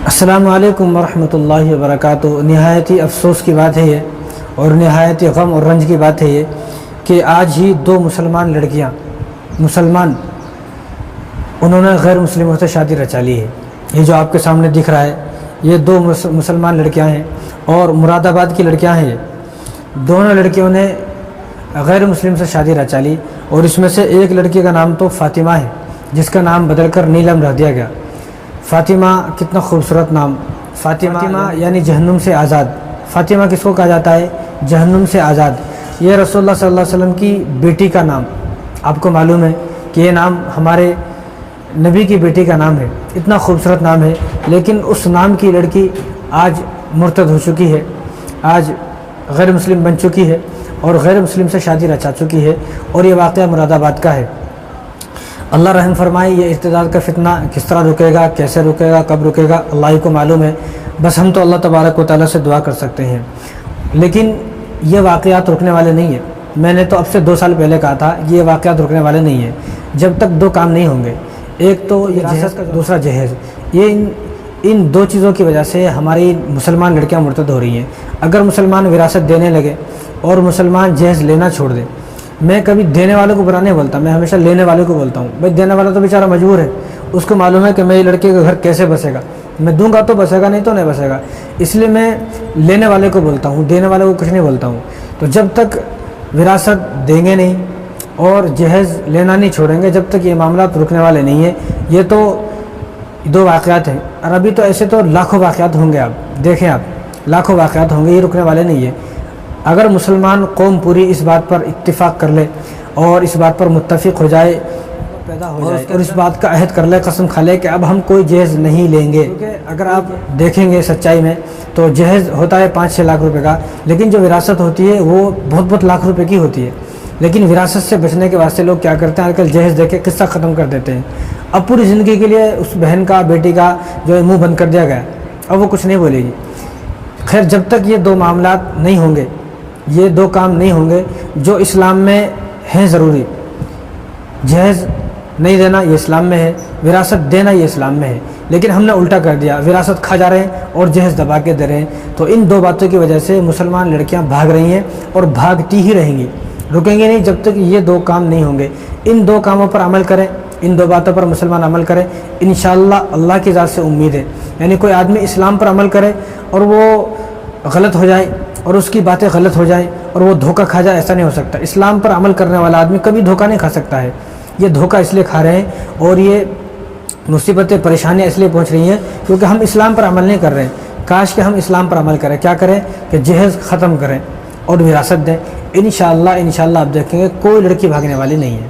السلام علیکم ورحمۃ اللہ وبرکاتہ۔ نہایت ہی افسوس کی بات ہے یہ، اور نہایت ہی غم اور رنج کی بات ہے یہ کہ آج ہی دو مسلمان لڑکیاں انہوں نے غیر مسلموں سے شادی رچا لی ہے۔ یہ جو آپ کے سامنے دکھ رہا ہے یہ دو مسلمان لڑکیاں ہیں اور مراد آباد کی لڑکیاں ہیں۔ یہ دونوں لڑکیوں نے غیر مسلم سے شادی رچا لی، اور اس میں سے ایک لڑکی کا نام تو فاطمہ ہے جس کا نام بدل کر نیلم رکھ دیا گیا۔ فاطمہ کتنا خوبصورت نام، فاطمہ یعنی جہنم سے آزاد۔ فاطمہ کس کو کہا جاتا ہے؟ جہنم سے آزاد۔ یہ رسول اللہ صلی اللہ علیہ وسلم کی بیٹی کا نام، آپ کو معلوم ہے کہ یہ نام ہمارے نبی کی بیٹی کا نام ہے، اتنا خوبصورت نام ہے، لیکن اس نام کی لڑکی آج مرتد ہو چکی ہے، آج غیر مسلم بن چکی ہے اور غیر مسلم سے شادی رچا چکی ہے، اور یہ واقعہ مراد آباد کا ہے۔ اللہ رحم فرمائے، یہ ارتداد کا فتنہ کس طرح رکے گا، کیسے رکے گا، کب رکے گا، اللہ ہی کو معلوم ہے۔ بس ہم تو اللہ تبارک و تعالیٰ سے دعا کر سکتے ہیں، لیکن یہ واقعات رکنے والے نہیں ہیں۔ میں نے تو اب سے 2 سال پہلے کہا تھا کہ یہ واقعات رکنے والے نہیں ہیں جب تک 2 کام نہیں ہوں گے۔ ایک تو یہ وراثت کا، دوسرا جہیز۔ یہ ان 2 چیزوں کی وجہ سے ہماری مسلمان لڑکیاں مرتد ہو رہی ہیں۔ اگر مسلمان وراثت دینے لگے اور مسلمان جہیز لینا چھوڑ دے، میں کبھی دینے والوں کو برا نہیں بولتا، میں ہمیشہ لینے والوں کو بولتا ہوں۔ بھائی دینے والا تو بیچارہ مجبور ہے، اس کو معلوم ہے کہ میری لڑکی کا گھر کیسے بسے گا، میں دوں گا تو بسے گا، نہیں تو نہیں بسے گا، اس لیے میں لینے والے کو بولتا ہوں، دینے والے کو کچھ نہیں بولتا ہوں۔ تو جب تک وراثت دیں گے نہیں اور جہیز لینا نہیں چھوڑیں گے، جب تک یہ معاملات رکنے والے نہیں ہیں۔ یہ تو 2 واقعات ہیں، اور ابھی تو ایسے تو لاکھوں واقعات ہوں گے، آپ دیکھیں، آپ لاکھوں واقعات ہوں گے، یہ رکنے والے نہیں ہیں۔ اگر مسلمان قوم پوری اس بات پر اتفاق کر لے اور اس بات پر متفق ہو جائے، پیدا ہو جائے، اور اس بات کا عہد کر لے، قسم کھا لے کہ اب ہم کوئی جہیز نہیں لیں گے، کیونکہ اگر آپ دیکھیں گے سچائی میں تو جہیز ہوتا ہے 5-6 لاکھ روپے کا، لیکن جو وراثت ہوتی ہے وہ بہت لاکھ روپے کی ہوتی ہے۔ لیکن وراثت سے بچنے کے واسطے لوگ کیا کرتے ہیں، آج کل جہیز دے کے قصہ ختم کر دیتے ہیں۔ اب پوری زندگی کے لیے اس بہن کا، بیٹی کا جو ہے منہ بند کر دیا گیا، اب وہ کچھ نہیں بولے گی۔ خیر، جب تک یہ 2 معاملات نہیں ہوں گے، یہ 2 کام نہیں ہوں گے جو اسلام میں ہیں ضروری، جہیز نہیں دینا یہ اسلام میں ہے، وراثت دینا یہ اسلام میں ہے، لیکن ہم نے الٹا کر دیا، وراثت کھا جا رہے ہیں اور جہیز دبا کے دے رہے ہیں۔ تو ان 2 باتوں کی وجہ سے مسلمان لڑکیاں بھاگ رہی ہیں اور بھاگتی ہی رہیں گی، رکیں گے نہیں جب تک یہ 2 کام نہیں ہوں گے۔ ان 2 کاموں پر عمل کریں، ان 2 باتوں پر مسلمان عمل کریں، انشاءاللہ اللہ کی ذات سے امید ہے۔ یعنی کوئی آدمی اسلام پر عمل کرے اور وہ غلط ہو جائے اور اس کی باتیں غلط ہو جائیں اور وہ دھوکہ کھا جائے، ایسا نہیں ہو سکتا۔ اسلام پر عمل کرنے والا آدمی کبھی دھوکہ نہیں کھا سکتا ہے۔ یہ دھوکہ اس لیے کھا رہے ہیں اور یہ مصیبتیں، پریشانیاں اس لیے پہنچ رہی ہیں کیونکہ ہم اسلام پر عمل نہیں کر رہے ہیں۔ کاش کہ ہم اسلام پر عمل کریں، کیا کریں کہ جہیز ختم کریں اور وراثت دیں۔ انشاءاللہ آپ دیکھیں گے کوئی لڑکی بھاگنے والی نہیں ہے۔